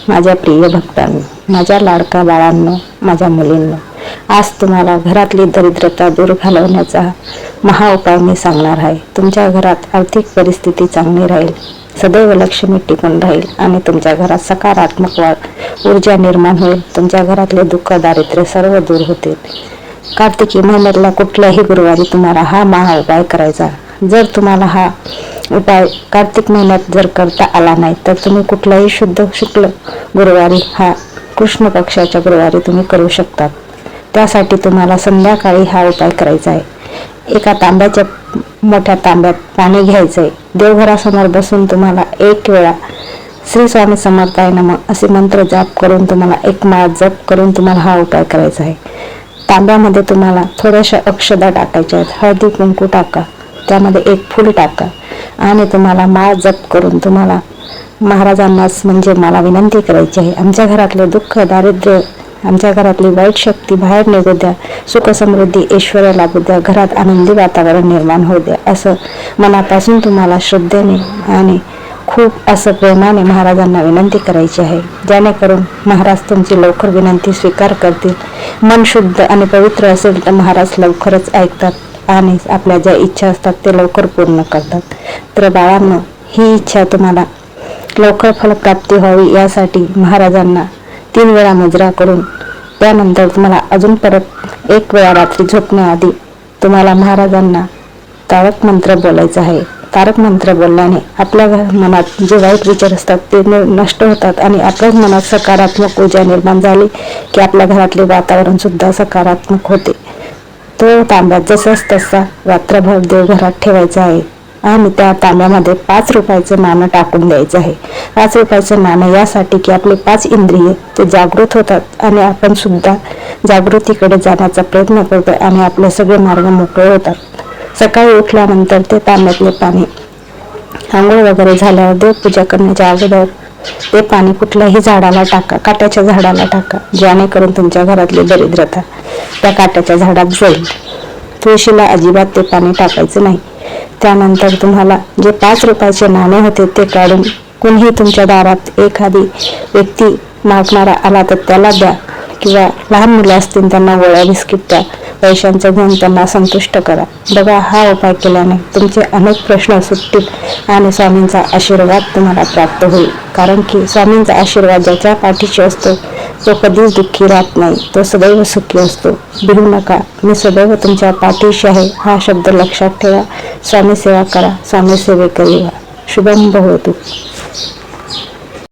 माझ्या प्रिय भक्तांनो, माझ्या लाडका बाळांनो, माझ्या मुलींनो, आज तुम्हाला घरातली दरिद्रता दूर घालवण्याचा महाउपाय मी सांगणार आहे. तुमच्या घरात आर्थिक परिस्थिती चांगली राहील, सदैव लक्ष्मी टिकून राहील आणि तुमच्या घरात सकारात्मक ऊर्जा निर्माण होईल. तुमच्या घरातले दुःख दारिद्र्य सर्व दूर होतील. कार्तिकी महिन्यातला कुठल्याही गुरुवारी तुम्हाला हा महाउपाय करायचा. जर तुम्हाला हा उपाय कार्तिक महिन्यात जर करता आला नाही तर तुम्ही कुठल्याही शुद्ध शुक्ल गुरुवारी, हा कृष्ण पक्षाच्या गुरुवारी तुम्ही करू शकता. त्यासाठी तुम्हाला संध्याकाळी हा उपाय करायचा आहे. एका तांब्याच्या मोठ्या तांब्यात पाणी घ्यायचं आहे. देवघरासमोर बसून तुम्हाला एक वेळा श्री स्वामी समर्थाय नमः असे मंत्र जाप करून, तुम्हाला एक माळ जप करून तुम्हाला हा उपाय करायचा आहे. तांब्यामध्ये तुम्हाला थोड्याशा अक्षदा टाकायच्या आहेत. हळदी कुंकू टाका, त्यामध्ये एक फूल टाका आणि तुम्हाला माळ जप करून तुम्हाला महाराजांनाच म्हणजे मला विनंती करायची आहे, आमच्या घरातले दुःख दारिद्र्य, आमच्या घरातली वाईट शक्ती बाहेर निघू द्या, सुख समृद्धी ऐश्वर्य लाभू द्या, घरात आनंदी वातावरण निर्माण होऊ द्या, असं मनापासून तुम्हाला श्रद्धेने आणि खूप असं प्रेमाने महाराजांना विनंती करायची आहे. जेणेकरून महाराज तुमची लवकर विनंती स्वीकार करतील. मन शुद्ध आणि पवित्र असेल तर महाराज लवकरच ऐकतात आणि आपल्या ज्या इच्छा असतात ते लवकर पूर्ण करतात. तर बाळांनो, ही इच्छा तुम्हाला लवकर फलप्राप्ती व्हावी यासाठी महाराजांना 3 वेळा मुजरा करून, त्यानंतर तुम्हाला अजून परत 1 वेळा रात्री झोपण्याआधी तुम्हाला महाराजांना तारक मंत्र बोलायचा आहे. तारक मंत्र बोलल्याने आपल्या मनात जे वाईट विचार असतात ते नष्ट होतात आणि आपल्याच मनात सकारात्मक ऊर्जा निर्माण झाली की आपल्या घरातले वातावरण सुद्धा सकारात्मक होते. तो तांब्या जसाच तसा रात्रभर देवघरात ठेवायचा आहे आणि त्या तांब्यामध्ये 5 रुपयाचं नाणं टाकून द्यायचं आहे. 5 रुपयाचं नाणं यासाठी की आपले 5 इंद्रिय ते जागृत होतात आणि आपण सुद्धा जागृतीकडे जाण्याचा प्रयत्न करतो आणि आपले सगळे मार्ग मोकळे होतात. सकाळी उठल्यानंतर ते तांब्यातले पाणी आंघोळ वगैरे झाल्यावर देवपूजा करण्याच्या अगोदर ते पाणी कुठल्याही झाडाला टाका, काट्याच्या झाडाला टाका, जेणेकरून तुमच्या घरातली दरिद्रता त्या काट्याच्या झाडात जाईल. तुळशीला अजिबात ते पाणी टाकायचं नाही. त्यानंतर तुम्हाला जे 5 रुपयाचे नाणे होते ते काढून कुणीही तुमच्या दारात एखादी व्यक्ती मागणारा आला तर त्याला द्या, किंवा लहान मुलं असतील त्यांना गोळ्या बिस्किट द्या, पैशांचं घेऊन त्यांना संतुष्ट करा. बघा, हा उपाय केल्याने तुमचे अनेक प्रश्न सुटतील आणि स्वामींचा आशीर्वाद तुम्हाला प्राप्त होईल. कारण की स्वामींचा आशीर्वाद ज्याच्या पाठीशी असतो तो कधीच दुःखी राहत नाही, तो सदैव सुखी असतो. भिवू नका, मी सदैव तुमच्या पाठीशी आहे हा शब्द लक्षात ठेवा. स्वामी सेवा करा, स्वामी सेवेकरी व्हा. शुभम भवतु.